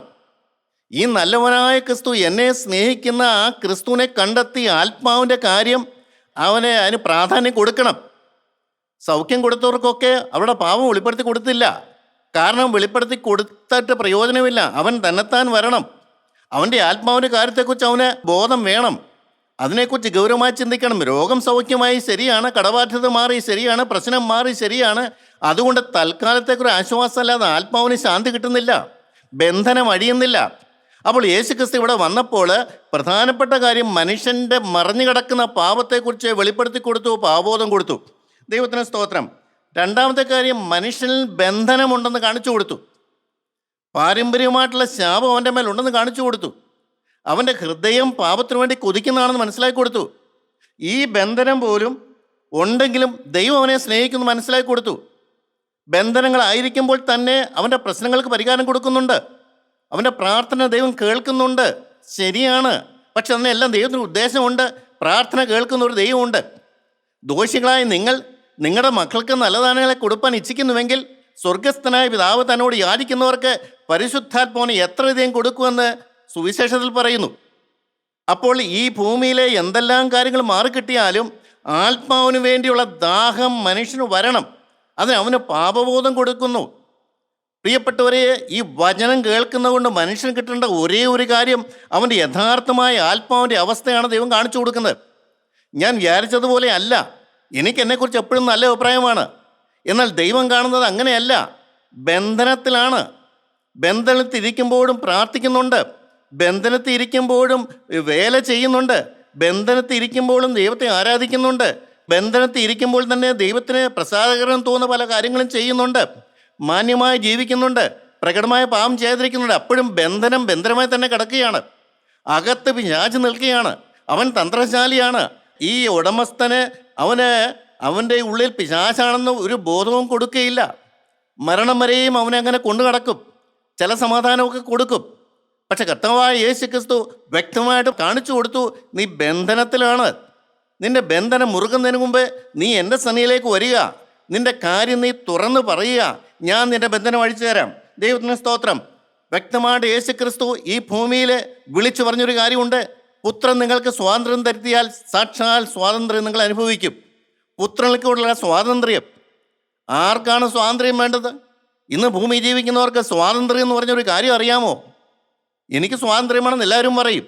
ഈ നല്ലവനായ ക്രിസ്തു, എന്നെ സ്നേഹിക്കുന്ന ആ ക്രിസ്തുവിനെ കണ്ടെത്തി ആത്മാവിൻ്റെ കാര്യം അതിന് പ്രാധാന്യം കൊടുക്കണം. സൗഖ്യം കൊടുത്തവർക്കൊക്കെ അവരുടെ പാപം വെളിപ്പെടുത്തി കൊടുത്തില്ല. കാരണം വെളിപ്പെടുത്തി കൊടുത്തിട്ട് പ്രയോജനമില്ല. അവൻ തന്നെത്താൻ വരണം. അവൻ്റെ ആത്മാവിൻ്റെ കാര്യത്തെക്കുറിച്ച് അവന് ബോധം വേണം. അതിനെക്കുറിച്ച് ഗൗരവമായി ചിന്തിക്കണം. രോഗം സൗഖ്യമായി, ശരിയാണ്, കടബാധ്യത മാറി, ശരിയാണ്, പ്രശ്നം മാറി, ശരിയാണ്. അതുകൊണ്ട് തൽക്കാലത്തേക്കൊരു ആശ്വാസമല്ലാതെ ആത്മാവിന് ശാന്തി കിട്ടുന്നില്ല, ബന്ധനം അഴിയുന്നില്ല. അപ്പോൾ യേശുക്രിസ്തു ഇവിടെ വന്നപ്പോൾ പ്രധാനപ്പെട്ട കാര്യം മനുഷ്യൻ്റെ മറഞ്ഞു കിടക്കുന്ന പാപത്തെക്കുറിച്ച് വെളിപ്പെടുത്തി കൊടുത്തു, പാവബോധം കൊടുത്തു. ദൈവത്തിന് സ്തോത്രം. രണ്ടാമത്തെ കാര്യം, മനുഷ്യനിൽ ബന്ധനമുണ്ടെന്ന് കാണിച്ചു കൊടുത്തു. പാരമ്പര്യമായിട്ടുള്ള ശാപം അവൻ്റെ മേൽ ഉണ്ടെന്ന് കാണിച്ചു കൊടുത്തു. അവൻ്റെ ഹൃദയം പാപത്തിനു വേണ്ടി കൊതിക്കുന്നതാണെന്ന് മനസ്സിലാക്കി കൊടുത്തു. ഈ ബന്ധനം പോലും ഉണ്ടെങ്കിലും ദൈവം അവനെ സ്നേഹിക്കുന്നു മനസ്സിലാക്കി കൊടുത്തു. ബന്ധനങ്ങളായിരിക്കുമ്പോൾ തന്നെ അവൻ്റെ പ്രശ്നങ്ങൾക്ക് പരിഹാരം കൊടുക്കുന്നുണ്ട്. അവൻ്റെ പ്രാർത്ഥന ദൈവം കേൾക്കുന്നുണ്ട്, ശരിയാണ്. പക്ഷെ അതിനെല്ലാം ദൈവത്തിന് ഉദ്ദേശമുണ്ട്. പ്രാർത്ഥന കേൾക്കുന്ന ഒരു ദൈവമുണ്ട്. ദോഷികളായ നിങ്ങളുടെ മക്കൾക്ക് നല്ലദാനങ്ങളെ കൊടുപ്പാൻ ഇച്ഛിക്കുന്നുവെങ്കിൽ സ്വർഗസ്ഥനായ പിതാവ് തന്നോട് യാചിക്കുന്നവർക്ക് പരിശുദ്ധാത്മാവിനെ എത്രയധികം കൊടുക്കുമെന്ന് സുവിശേഷത്തിൽ പറയുന്നു. അപ്പോൾ ഈ ഭൂമിയിലെ എന്തെല്ലാം കാര്യങ്ങൾ മാറിക്കിട്ടിയാലും ആത്മാവിന് വേണ്ടിയുള്ള ദാഹം മനുഷ്യന് വരണം. അതിന് അവന് പാപബോധം കൊടുക്കുന്നു. പ്രിയപ്പെട്ടവരെ, ഈ വചനം കേൾക്കുന്നതുകൊണ്ട് മനുഷ്യന് കിട്ടേണ്ട ഒരേ ഒരു കാര്യം അവൻ്റെ യഥാർത്ഥമായ ആത്മാവിൻ്റെ അവസ്ഥയാണ് ദൈവം കാണിച്ചു കൊടുക്കുന്നത്. ഞാൻ വിചാരിച്ചതുപോലെ അല്ല, എനിക്ക് എന്നെക്കുറിച്ച് എപ്പോഴും നല്ല അഭിപ്രായമാണ്. എന്നാൽ ദൈവം കാണുന്നത് അങ്ങനെയല്ല. ബന്ധനത്തിലാണ്. ബന്ധനത്തിരിക്കുമ്പോഴും പ്രാർത്ഥിക്കുന്നുണ്ട്, ബന്ധനത്തിരിക്കുമ്പോഴും വേല ചെയ്യുന്നുണ്ട്, ബന്ധനത്തിരിക്കുമ്പോഴും ദൈവത്തെ ആരാധിക്കുന്നുണ്ട്, ബന്ധനത്തിരിക്കുമ്പോൾ തന്നെ ദൈവത്തിന് പ്രസാദകരം തോന്നുന്ന പല കാര്യങ്ങളും ചെയ്യുന്നുണ്ട്, മാന്യമായി ജീവിക്കുന്നുണ്ട്, പ്രകടമായ പാപം ചെയ്യാതിരിക്കുന്നുണ്ട്. അപ്പോഴും ബന്ധനമായി തന്നെ കിടക്കുകയാണ്. അകത്ത് പിശാച് നിൽക്കുകയാണ്. അവൻ തന്ത്രശാലിയാണ്. ഈ ഉടമസ്ഥന് അവൻ്റെ ഉള്ളിൽ പിശാചാണെന്ന് ഒരു ബോധവും കൊടുക്കുകയില്ല. മരണം വരെയും അവനെ അങ്ങനെ കൊണ്ടു നടക്കും. ചില സമാധാനമൊക്കെ കൊടുക്കും. പക്ഷെ കർത്താവായ യേശുക്രിസ്തു വ്യക്തമായിട്ട് കാണിച്ചു കൊടുത്തു, നീ ബന്ധനത്തിലാണ്. നിന്റെ ബന്ധനം മുറുകുന്നതിന് മുമ്പ് നീ എൻ്റെ സന്നിധിയിലേക്ക് വരിക, നിന്റെ കാര്യം നീ തുറന്ന് പറയുക, ഞാൻ നിന്റെ ബന്ധനം അഴിച്ചു തരാം. ദൈവത്തിന് സ്തോത്രം. വ്യക്തമായിട്ട് യേശുക്രിസ്തു ഈ ഭൂമിയിൽ വിളിച്ചു പറഞ്ഞൊരു കാര്യമുണ്ട്, പുത്രൻ നിങ്ങൾക്ക് സ്വാതന്ത്ര്യം തരുത്തിയാൽ സാക്ഷാൽ സ്വാതന്ത്ര്യം നിങ്ങൾ അനുഭവിക്കും. പുത്രനിലേക്കുള്ള സ്വാതന്ത്ര്യം. ആർക്കാണ് സ്വാതന്ത്ര്യം വേണ്ടത്? ഇന്ന് ഭൂമി ജീവിക്കുന്നവർക്ക് സ്വാതന്ത്ര്യം എന്ന് പറഞ്ഞൊരു കാര്യം അറിയാമോ? എനിക്ക് സ്വാതന്ത്ര്യമാണെന്ന് എല്ലാവരും പറയും.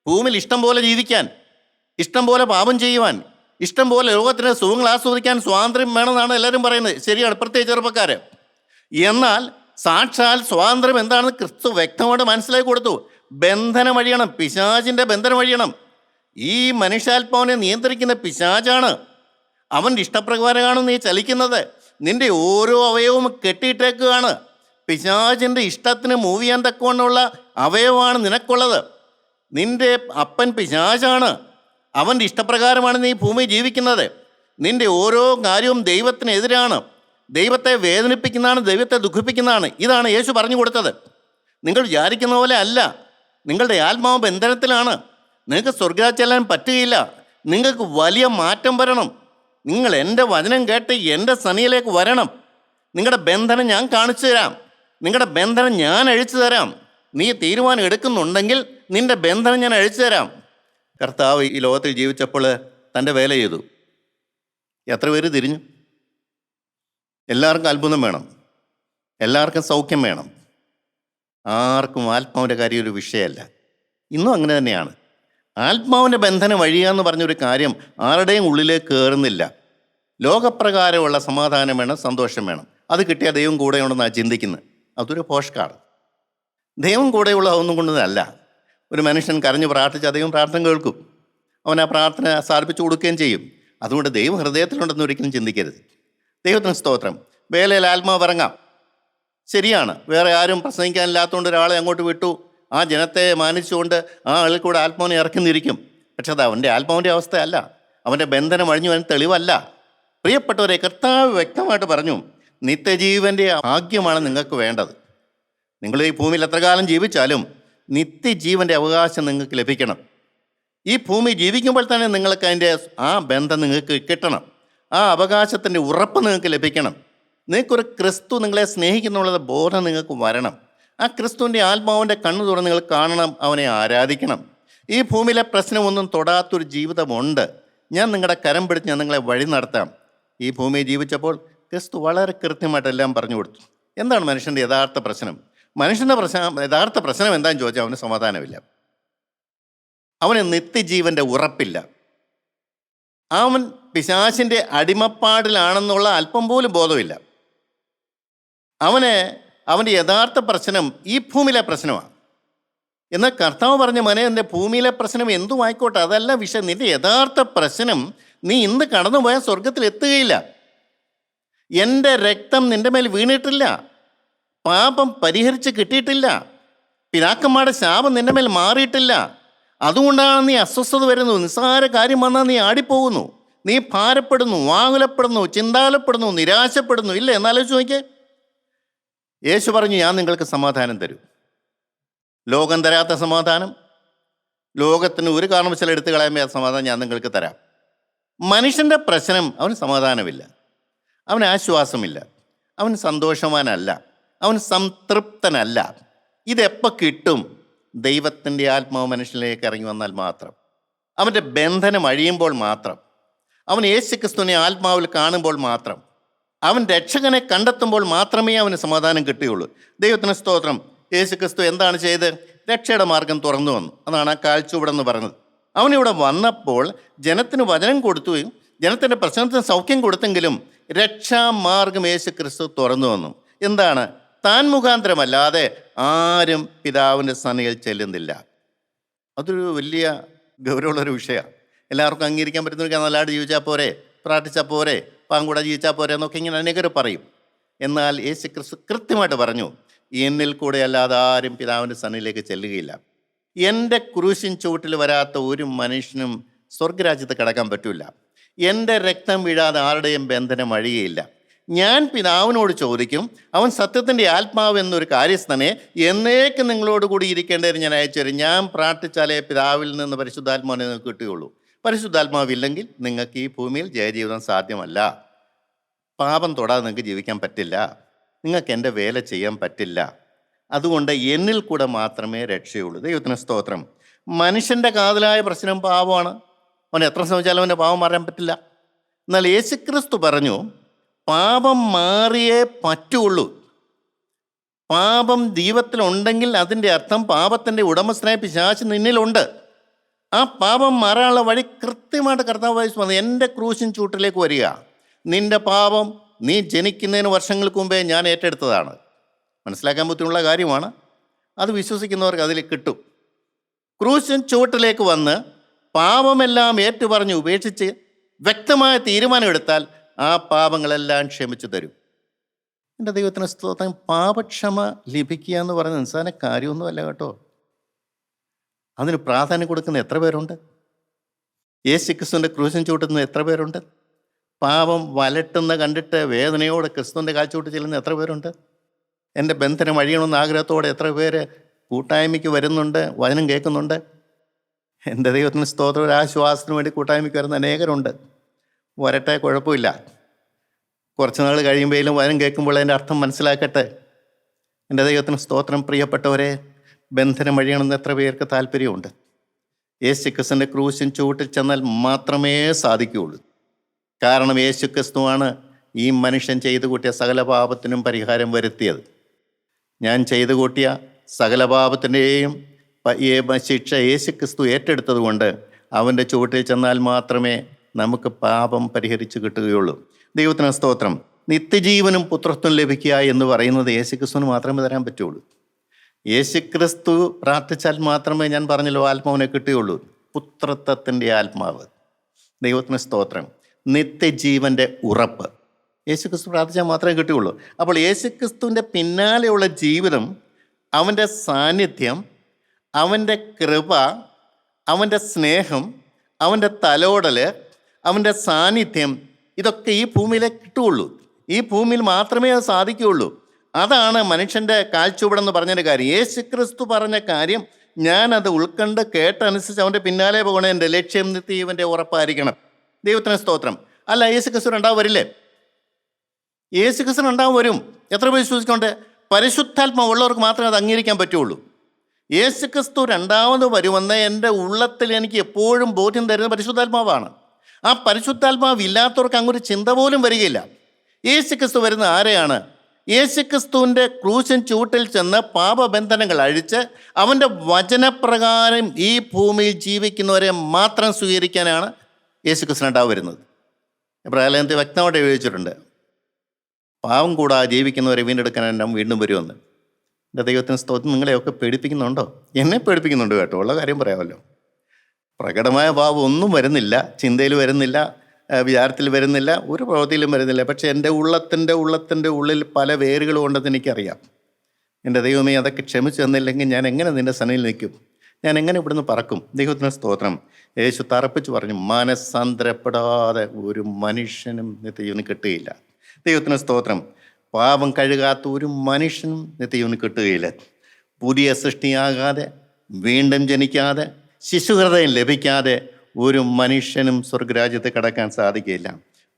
ഭൂമിയിൽ ഇഷ്ടം പോലെ ജീവിക്കാൻ, ഇഷ്ടം പോലെ പാപം ചെയ്യുവാൻ, ഇഷ്ടം പോലെ ലോകത്തിൻ്റെ സുഖങ്ങൾ ആസ്വദിക്കാൻ സ്വാതന്ത്ര്യം വേണമെന്നാണ് എല്ലാവരും പറയുന്നത്. ശരിയാണ്, പ്രത്യേകിച്ച് ചെറുപ്പക്കാർ. എന്നാൽ സാക്ഷാൽ സ്വാതന്ത്ര്യം എന്താണെന്ന് ക്രിസ്തു വ്യക്തമായിട്ട് മനസ്സിലാക്കി കൊടുത്തു. ബന്ധനം വഴിയണം, പിശാചിൻ്റെ ബന്ധനം വഴിയണം. ഈ മനുഷ്യാത്മാവിനെ നിയന്ത്രിക്കുന്ന പിശാചാണ്. അവൻ്റെ ഇഷ്ടപ്രകാരമാണ് നീ ചലിക്കുന്നത്. നിന്റെ ഓരോ അവയവവും കെട്ടിയിട്ടേക്കുകയാണ്. പിശാചിൻ്റെ ഇഷ്ടത്തിന് മൂവ് ചെയ്യാൻ തക്കവണ്ണമുള്ള അവയവമാണ് നിനക്കുള്ളത്. നിന്റെ അപ്പൻ പിശാചാണ്. അവൻ്റെ ഇഷ്ടപ്രകാരമാണ് നീ ഭൂമി ജീവിക്കുന്നത്. നിന്റെ ഓരോ കാര്യവും ദൈവത്തിനെതിരാണ്. ദൈവത്തെ വേദനിപ്പിക്കുന്നതാണ്, ദൈവത്തെ ദുഃഖിപ്പിക്കുന്നതാണ്. ഇതാണ് യേശു പറഞ്ഞു കൊടുത്തത്. നിങ്ങൾ വിചാരിക്കുന്ന പോലെ അല്ല. നിങ്ങളുടെ ആത്മാവ് ബന്ധനത്തിലാണ്. നിങ്ങൾക്ക് സ്വർഗ്ഗത്തിൽ ചെല്ലാൻ പറ്റുകയില്ല. നിങ്ങൾക്ക് വലിയ മാറ്റം വരണം. നിങ്ങൾ എൻ്റെ വചനം കേട്ട് എൻ്റെ സന്നിധിയിലേക്ക് വരണം. നിങ്ങളുടെ ബന്ധനം ഞാൻ കാണിച്ചു തരാം. നിങ്ങളുടെ ബന്ധനം ഞാൻ അഴിച്ചു തരാം. നീ തീരുമാനം എടുക്കുന്നുണ്ടെങ്കിൽ നിൻ്റെ ബന്ധനം ഞാൻ അഴിച്ചു തരാം. കർത്താവ് ഈ ലോകത്തിൽ ജീവിച്ചപ്പോൾ തൻ്റെ വേല ചെയ്തു. എത്ര പേര് തിരിഞ്ഞു? എല്ലാവർക്കും അത്ഭുതം വേണം, എല്ലാവർക്കും സൗഖ്യം വേണം. ആർക്കും ആത്മാവിൻ്റെ കാര്യം ഒരു വിഷയമല്ല. ഇന്നും അങ്ങനെ തന്നെയാണ്. ആത്മാവിൻ്റെ ബന്ധനം വഴിയുക എന്ന് പറഞ്ഞൊരു കാര്യം ആരുടെയും ഉള്ളിലേക്ക് കയറുന്നില്ല. ലോകപ്രകാരമുള്ള സമാധാനം വേണം, സന്തോഷം വേണം. അത് കിട്ടിയാൽ ദൈവം കൂടെ ഉണ്ടെന്നാണ് ചിന്തിക്കുന്നത്. അതൊരു പോഷ്കാണ്. ദൈവം കൂടെയുള്ള ഒന്നും കൊണ്ടതല്ല. ഒരു മനുഷ്യൻ കരഞ്ഞ് പ്രാർത്ഥിച്ചാൽ ദൈവം പ്രാർത്ഥന കേൾക്കും. അവൻ ആ പ്രാർത്ഥന സാധിപ്പിച്ചു കൊടുക്കുകയും ചെയ്യും. അതുകൊണ്ട് ദൈവം ഹൃദയത്തിലുണ്ടെന്ന് ഒരിക്കലും ചിന്തിക്കരുത്. ദൈവത്തിന് സ്തോത്രം. വേലയിൽ ആത്മാവ് ഇറങ്ങാം. ശരിയാണ്, വേറെ ആരും പ്രസംഗിക്കാനില്ലാത്തതുകൊണ്ട് ഒരാളെ അങ്ങോട്ട് വിട്ടു. ആ ജനത്തെ മാനിച്ചുകൊണ്ട് ആ ആളിൽ കൂടെ ആത്മാവിനെ ഇറക്കുന്നിരിക്കും. പക്ഷെ അത് അവൻ്റെ ആത്മാവിൻ്റെ അവസ്ഥയല്ല. അവൻ്റെ ബന്ധനം അഴിഞ്ഞു അവൻ തെളിവല്ല. പ്രിയപ്പെട്ടവരെ, കർത്താവ് വ്യക്തമായിട്ട് പറഞ്ഞു, നിത്യജീവൻ്റെ ഭാഗ്യമാണ് നിങ്ങൾക്ക് വേണ്ടത്. നിങ്ങൾ ഈ ഭൂമിയിൽ എത്ര കാലം ജീവിച്ചാലും നിത്യജീവൻ്റെ അവകാശം നിങ്ങൾക്ക് ലഭിക്കണം. ഈ ഭൂമി ജീവിക്കുമ്പോൾ തന്നെ നിങ്ങൾക്ക് അതിൻ്റെ ആ ബന്ധം നിങ്ങൾക്ക് കിട്ടണം. ആ അവകാശത്തിൻ്റെ ഉറപ്പ് നിങ്ങൾക്ക് ലഭിക്കണം. നിങ്ങൾക്കൊരു ക്രിസ്തു നിങ്ങളെ സ്നേഹിക്കുന്നുള്ള ബോധം നിങ്ങൾക്ക് വരണം. ആ ക്രിസ്തുവിൻ്റെ ആത്മാവിൻ്റെ കണ്ണു തുറന്ന് നിങ്ങൾ കാണണം, അവനെ ആരാധിക്കണം. ഈ ഭൂമിയിലെ പ്രശ്നമൊന്നും തൊടാത്തൊരു ജീവിതമുണ്ട്. ഞാൻ നിങ്ങളുടെ കരം പിടിച്ച് ഞാൻ നിങ്ങളെ വഴി നടത്താം. ഈ ഭൂമിയിൽ ജീവിച്ചപ്പോൾ ക്രിസ്തു വളരെ കൃത്യമായിട്ടെല്ലാം പറഞ്ഞു കൊടുത്തു. എന്താണ് മനുഷ്യൻ്റെ യഥാർത്ഥ പ്രശ്നം? മനുഷ്യൻ്റെ യഥാർത്ഥ പ്രശ്നം എന്താണെന്ന് ചോദിച്ചാൽ അവന് സമാധാനമില്ല. അവന് നിത്യജീവൻ്റെ ഉറപ്പില്ല. അവൻ പിശാചിൻ്റെ അടിമപ്പാടിലാണെന്നുള്ള അല്പം പോലും ബോധമില്ല. അവൻ്റെ യഥാർത്ഥ പ്രശ്നം ഈ ഭൂമിയിലെ പ്രശ്നമാണ്. എന്നാൽ കർത്താവ് പറഞ്ഞ മനെ, എൻ്റെ ഭൂമിയിലെ പ്രശ്നം എന്തും ആയിക്കോട്ടെ, അതല്ല വിഷയം. നിൻ്റെ യഥാർത്ഥ പ്രശ്നം നീ ഇന്ന് കടന്നുപോയാൽ സ്വർഗത്തിൽ എത്തുകയില്ല. എൻ്റെ രക്തം നിൻ്റെ മേൽ വീണിട്ടില്ല. പാപം പരിഹരിച്ച് കിട്ടിയിട്ടില്ല. പിതാക്കന്മാരുടെ ശാപം നിൻ്റെ മേൽ മാറിയിട്ടില്ല. അതുകൊണ്ടാണ് നീ അസ്വസ്ഥത വരുന്നു. നിസ്സാര കാര്യം വന്നാൽ നീ ആടിപ്പോകുന്നു, നീ ഭാരപ്പെടുന്നു, വാകുലപ്പെടുന്നു, ചിന്താലപ്പെടുന്നു, നിരാശപ്പെടുന്നു. ഇല്ല, എന്നാലോചിച്ച് നോക്കിയേ. യേശു പറഞ്ഞു, ഞാൻ നിങ്ങൾക്ക് സമാധാനം തരും. ലോകം തരാത്ത സമാധാനം, ലോകത്തിന് ഒരു കാരണവശാലും എടുത്തു കളയാൻ വയ്യാത്ത സമാധാനം ഞാൻ നിങ്ങൾക്ക് തരാം. മനുഷ്യൻ്റെ പ്രശ്നം അവന് സമാധാനമില്ല, അവന് ആശ്വാസമില്ല, അവൻ സന്തോഷവാനല്ല, അവൻ സംതൃപ്തനല്ല. ഇതെപ്പോൾ കിട്ടും? ദൈവത്തിൻ്റെ ആത്മാവ് മനുഷ്യനിലേക്ക് ഇറങ്ങി വന്നാൽ മാത്രം, അവൻ്റെ ബന്ധനം അഴിയുമ്പോൾ മാത്രം, അവൻ യേശുക്രിസ്തുവിനെ ആത്മാവിൽ കാണുമ്പോൾ മാത്രം, അവൻ രക്ഷകനെ കണ്ടെത്തുമ്പോൾ മാത്രമേ അവന് സമാധാനം കിട്ടുകയുള്ളൂ. ദൈവത്തിന് സ്തോത്രം. യേശുക്രിസ്തു എന്താണ് ചെയ്ത്? രക്ഷയുടെ മാർഗം തുറന്നു വന്നു. അതാണ് ആ കാഴ്ചൂടെന്ന് പറഞ്ഞത്. അവനിവിടെ വന്നപ്പോൾ ജനത്തിന് വചനം കൊടുത്തുകയും ജനത്തിൻ്റെ പ്രശ്നത്തിന് സൗഖ്യം കൊടുത്തെങ്കിലും രക്ഷാമാർഗം യേശുക്രിസ്തു തുറന്നു വന്നു. എന്താണ്? താൻ മുഖാന്തരമല്ലാതെ ആരും പിതാവിൻ്റെ സന്നിധിയിൽ ചെല്ലുന്നില്ല. അതൊരു വലിയ ഗൗരവമുള്ളൊരു വിഷയമാണ്. എല്ലാവർക്കും അംഗീകരിക്കാൻ പറ്റുന്ന നല്ലതായിട്ട് ജീവിച്ചാൽ പോരെ, പ്രാർത്ഥിച്ചാൽ പോരെ, പാങ്കൂടെ ജീവിച്ചാൽ പോരെ എന്നൊക്കെ ഇങ്ങനെ അനേകർ പറയും. എന്നാൽ യേശുക്രിസ്തു കൃത്യമായിട്ട് പറഞ്ഞു, എന്നിൽ കൂടെ അല്ലാതെ ആരും പിതാവിൻ്റെ സന്നിധിയിലേക്ക് ചെല്ലുകയില്ല. എൻ്റെ ക്രൂശിൻ ചുവട്ടിൽ വരാത്ത ഒരു മനുഷ്യനും സ്വർഗരാജ്യത്ത് കടക്കാൻ പറ്റില്ല. എൻ്റെ രക്തം വീഴാതെ ആരുടെയും ബന്ധനം അഴിയുകയില്ല. ഞാൻ പിതാവിനോട് ചോദിക്കും, അവൻ സത്യത്തിൻ്റെ ആത്മാവ് എന്നൊരു കാര്യസ്ഥനെ എന്നേക്ക് നിങ്ങളോട് കൂടി ഇരിക്കേണ്ടതിന് ഞാൻ അയച്ചു തരും. ഞാൻ പ്രാർത്ഥിച്ചാലേ പിതാവിൽ നിന്ന് പരിശുദ്ധാത്മാവിനെ നിങ്ങൾക്ക് കിട്ടുകയുള്ളൂ. പരിശുദ്ധാത്മാവില്ലെങ്കിൽ നിങ്ങൾക്ക് ഈ ഭൂമിയിൽ ജയജീവിതം സാധ്യമല്ല. പാപം തൊടാതെ നിങ്ങൾക്ക് ജീവിക്കാൻ പറ്റില്ല. നിങ്ങൾക്ക് എൻ്റെ വേല ചെയ്യാൻ പറ്റില്ല. അതുകൊണ്ട് എന്നിൽ കൂടെ മാത്രമേ രക്ഷയുള്ളൂ. ദൈവത്തിന് സ്തോത്രം. മനുഷ്യൻ്റെ കാതലായ പ്രശ്നം പാപമാണ്. അവൻ എത്ര ശ്രമിച്ചാലും അവൻ്റെ പാപം മാറാൻ പറ്റില്ല. എന്നാൽ യേശുക്രിസ്തു പറഞ്ഞു, പാപം മാറിയേ പറ്റുള്ളൂ. പാപം ദൈവത്തിലുണ്ടെങ്കിൽ അതിൻ്റെ അർത്ഥം പാപത്തിൻ്റെ ഉടമസ്ഥനായ പിശാച് നിന്നിലുണ്ട്. ആ പാപം മാറാനുള്ള വഴി കൃത്യമായിട്ട് കർത്താവ് പറഞ്ഞു, എൻ്റെ ക്രൂശിൻ ചൂട്ടിലേക്ക് വരിക. നിൻ്റെ പാപം നീ ജനിക്കുന്നതിന് വർഷങ്ങൾക്ക് മുമ്പേ ഞാൻ ഏറ്റെടുത്തതാണ്. മനസ്സിലാക്കാൻ ബുദ്ധിമുട്ടുള്ള കാര്യമാണ്. അത് വിശ്വസിക്കുന്നവർക്ക് അതിൽ കിട്ടും. ക്രൂശിൻ ചുവട്ടിലേക്ക് വന്ന് പാപമെല്ലാം ഏറ്റുപറഞ്ഞ് ഉപേക്ഷിച്ച് വ്യക്തമായ തീരുമാനമെടുത്താൽ ആ പാപങ്ങളെല്ലാം ക്ഷമിച്ചു തരും. എൻ്റെ ദൈവത്തിന് സ്തോത്രം. പാപക്ഷമ ലഭിക്കുക എന്ന് പറയുന്നത് നിസ്സാര കാര്യമൊന്നുമല്ല കേട്ടോ. അതിന് പ്രാധാന്യം കൊടുക്കുന്ന എത്ര പേരുണ്ട്? യേശുക്രിസ്തുവിൻ്റെ ക്രൂശിൻ ചൂട്ടുന്ന എത്ര പേരുണ്ട്? പാപം വലട്ടുന്ന കണ്ടിട്ട് വേദനയോടെ ക്രിസ്തുവിൻ്റെ കാൽച്ചൂട്ട് ചെല്ലുന്ന എത്ര പേരുണ്ട്? എൻ്റെ ബന്ധനം അഴിയണമെന്ന ആഗ്രഹത്തോടെ എത്ര പേര് കൂട്ടായ്മയ്ക്ക് വരുന്നുണ്ട്, വചനം കേൾക്കുന്നുണ്ട്? എൻ്റെ ദൈവത്തിന് സ്തോത്രം. ഒരു ആശ്വാസത്തിന് വേണ്ടി കൂട്ടായ്മയ്ക്ക് വരുന്ന അനേകരുണ്ട്. വരട്ടെ, കുഴപ്പമില്ല. കുറച്ച് നാൾ കഴിയുമ്പോഴേലും വചനം കേൾക്കുമ്പോൾ അതിൻ്റെ അർത്ഥം മനസ്സിലാക്കട്ടെ. എൻ്റെ ദൈവത്തിന് സ്തോത്രം. പ്രിയപ്പെട്ടവരെ, ബന്ധനം അഴിയണമെന്ന് എത്ര പേർക്ക് താല്പര്യമുണ്ട്? യേശുക്രിസ്തുവിൻ്റെ ക്രൂശിൻ ചുവട്ടിൽ ചെന്നാൽ മാത്രമേ സാധിക്കുകയുള്ളൂ. കാരണം യേശുക്രിസ്തുവാണ് ഈ മനുഷ്യൻ ചെയ്തു കൂട്ടിയ സകല പാപത്തിനും പരിഹാരം വരുത്തിയത്. ഞാൻ ചെയ്തു കൂട്ടിയ സകല പാപത്തിൻ്റെയും ശിക്ഷ യേശുക്രിസ്തു ഏറ്റെടുത്തത് കൊണ്ട് അവൻ്റെ ചുവട്ടിൽ ചെന്നാൽ മാത്രമേ നമുക്ക് പാപം പരിഹരിച്ച് കിട്ടുകയുള്ളൂ. ദൈവത്തിന് സ്തോത്രം. നിത്യജീവനും പുത്രത്വം ലഭിക്കുക എന്ന് പറയുന്നത് യേശുക്രിസ്തുവിന് മാത്രമേ തരാൻ പറ്റുള്ളൂ. യേശുക്രിസ്തു പ്രാർത്ഥിച്ചാൽ മാത്രമേ, ഞാൻ പറഞ്ഞല്ലോ, ആത്മാവിനെ കിട്ടുകയുള്ളൂ. പുത്രത്വത്തിൻ്റെ ആത്മാവ്. ദൈവത്തിന് സ്തോത്രം. നിത്യജീവൻ്റെ ഉറപ്പ് യേശുക്രിസ്തു പ്രാർത്ഥിച്ചാൽ മാത്രമേ കിട്ടുകയുള്ളൂ. അപ്പോൾ യേശുക്രിസ്തുവിൻ്റെ പിന്നാലെയുള്ള ജീവിതം, അവൻ്റെ സാന്നിധ്യം, അവൻ്റെ കൃപ, അവൻ്റെ സ്നേഹം, അവൻ്റെ തലോടൽ, അവൻ്റെ സാന്നിധ്യം, ഇതൊക്കെ ഈ ഭൂമിയിലേ കിട്ടുകയുള്ളൂ. ഈ ഭൂമിയിൽ മാത്രമേ അത് സാധിക്കുകയുള്ളൂ. അതാണ് മനുഷ്യൻ്റെ കാൽച്ചുവടെന്ന് പറഞ്ഞൊരു കാര്യം. യേശുക്രിസ്തു പറഞ്ഞ കാര്യം ഞാനത് ഉൾക്കണ്ട് കേട്ടനുസരിച്ച് അവൻ്റെ പിന്നാലെ പോകണം. എൻ്റെ ലക്ഷ്യം നിത്യജീവൻ്റെ ഉറപ്പായിരിക്കണം. ദൈവത്തിന് സ്തോത്രം. അല്ല, യേശുക്രിസ്തു രണ്ടാമത് വരില്ലേ? യേശുക്രിസ്തു രണ്ടാമത് വരും. എത്ര പേര് വിശ്വസിക്കൊണ്ട്? പരിശുദ്ധാത്മാവുള്ളവർക്ക് മാത്രമേ അത് അംഗീകരിക്കാൻ പറ്റുള്ളൂ. യേശുക്രിസ്തു രണ്ടാമത് വരുമെന്ന് എൻ്റെ ഉള്ളത്തിൽ എനിക്ക് എപ്പോഴും ബോധ്യം തരുന്ന പരിശുദ്ധാത്മാവാണ്. ആ പരിശുദ്ധാത്മാവ് ഇല്ലാത്തവർക്ക് അങ്ങൊരു ചിന്ത പോലും വരികയില്ല. യേശുക്രിസ്തു വരുന്ന ആരെയാണ്? യേശുക്രിസ്തുവിൻ്റെ ക്രൂശിൻ ചൂട്ടിൽ ചെന്ന് പാപബന്ധനങ്ങൾ അഴിച്ച് അവൻ്റെ വചനപ്രകാരം ഈ ഭൂമിയിൽ ജീവിക്കുന്നവരെ മാത്രം സ്വീകരിക്കാനാണ് യേശുക്രിസ്തു രണ്ടാമത് വരുന്നത്. പ്രളയത്തെ വ്യക്തമായിട്ട് എഴുതിച്ചിട്ടുണ്ട്. പാവം കൂടാതെ ജീവിക്കുന്നവരെ വീണ്ടെടുക്കാൻ വീണ്ടും വരുമെന്ന്. എൻ്റെ ദൈവത്തിന് സ്തോത്രം. നിങ്ങളെയൊക്കെ പേടിപ്പിക്കുന്നുണ്ടോ? എന്നെ പേടിപ്പിക്കുന്നുണ്ട് കേട്ടോ. ഉള്ള കാര്യം പറയാമല്ലോ. പ്രകടമായ പാപം ഒന്നും വരുന്നില്ല, ചിന്തയിൽ വരുന്നില്ല, വിചാരത്തിൽ വരുന്നില്ല, ഒരു പ്രവൃത്തിയിലും വരുന്നില്ല. പക്ഷെ എൻ്റെ ഉള്ളത്തിൻ്റെ ഉള്ളിൽ പല വേരുകളും ഉണ്ടെന്ന് എനിക്കറിയാം. എൻ്റെ ദൈവമേ, അതൊക്കെ ക്ഷമിച്ചു തന്നില്ലെങ്കിൽ ഞാൻ എങ്ങനെ നിൻ്റെ സനയിൽ നിൽക്കും? ഞാൻ എങ്ങനെ ഇവിടുന്ന് പറക്കും? ദൈവത്തിന് സ്തോത്രം. യേശു തറപ്പിച്ച് പറഞ്ഞു, മാനസാന്തരപ്പെടാതെ ഒരു മനുഷ്യനും നിത്യജീവന് കിട്ടുകയില്ല. ദൈവത്തിന് സ്തോത്രം. പാപം കഴുകാത്ത ഒരു മനുഷ്യനും നിത്യജീവന് കിട്ടുകയില്ല. പുതിയ സൃഷ്ടിയാകാതെ, വീണ്ടും ജനിക്കാതെ, ശിശുഹൃദയം ലഭിക്കാതെ ഒരു മനുഷ്യനും സ്വർഗരാജ്യത്ത് കടക്കാൻ സാധിക്കുകയില്ല.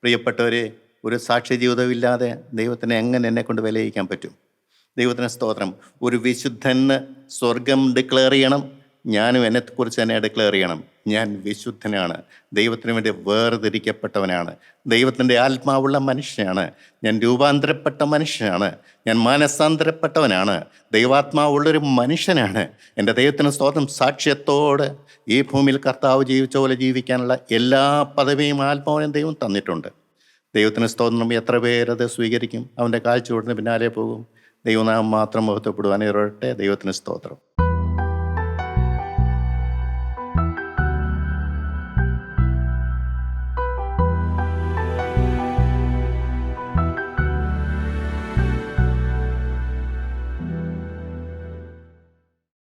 പ്രിയപ്പെട്ടവരെ, ഒരു സാക്ഷ്യ ജീവിതമില്ലാതെ ദൈവത്തിനെ എങ്ങനെ എന്നെ കൊണ്ട് വിലയിക്കാൻ പറ്റും? ദൈവത്തിന് സ്തോത്രം. ഒരു വിശുദ്ധന് സ്വർഗം ഡിക്ലെയർ ചെയ്യണം. ഞാനും എന്നെക്കുറിച്ച് തന്നെ ഡിക്ലെയർ ചെയ്യണം. ഞാൻ വിശുദ്ധനാണ്, ദൈവത്തിന് വേണ്ടി വേർതിരിക്കപ്പെട്ടവനാണ്, ദൈവത്തിൻ്റെ ആത്മാവുള്ള മനുഷ്യനാണ്, ഞാൻ രൂപാന്തരപ്പെട്ട മനുഷ്യനാണ്, ഞാൻ മാനസാന്തരപ്പെട്ടവനാണ്, ദൈവാത്മാവുള്ളൊരു മനുഷ്യനാണ്. എൻ്റെ ദൈവത്തിന് സ്തോത്രം. സാക്ഷ്യത്തോട് ഈ ഭൂമിയിൽ കർത്താവ് ജീവിച്ച പോലെ ജീവിക്കാനുള്ള എല്ലാ പദവിയും ആത്മാവിനും ദൈവം തന്നിട്ടുണ്ട്. ദൈവത്തിന് സ്തോത്രം. എത്ര പേരത് സ്വീകരിക്കും? അവൻ്റെ കാഴ്ചയോടിന് പിന്നാലെ പോകും. ദൈവനാമം മാത്രം മഹത്വപ്പെടുവാൻ ഇറട്ടെ. ദൈവത്തിന് സ്തോത്രം.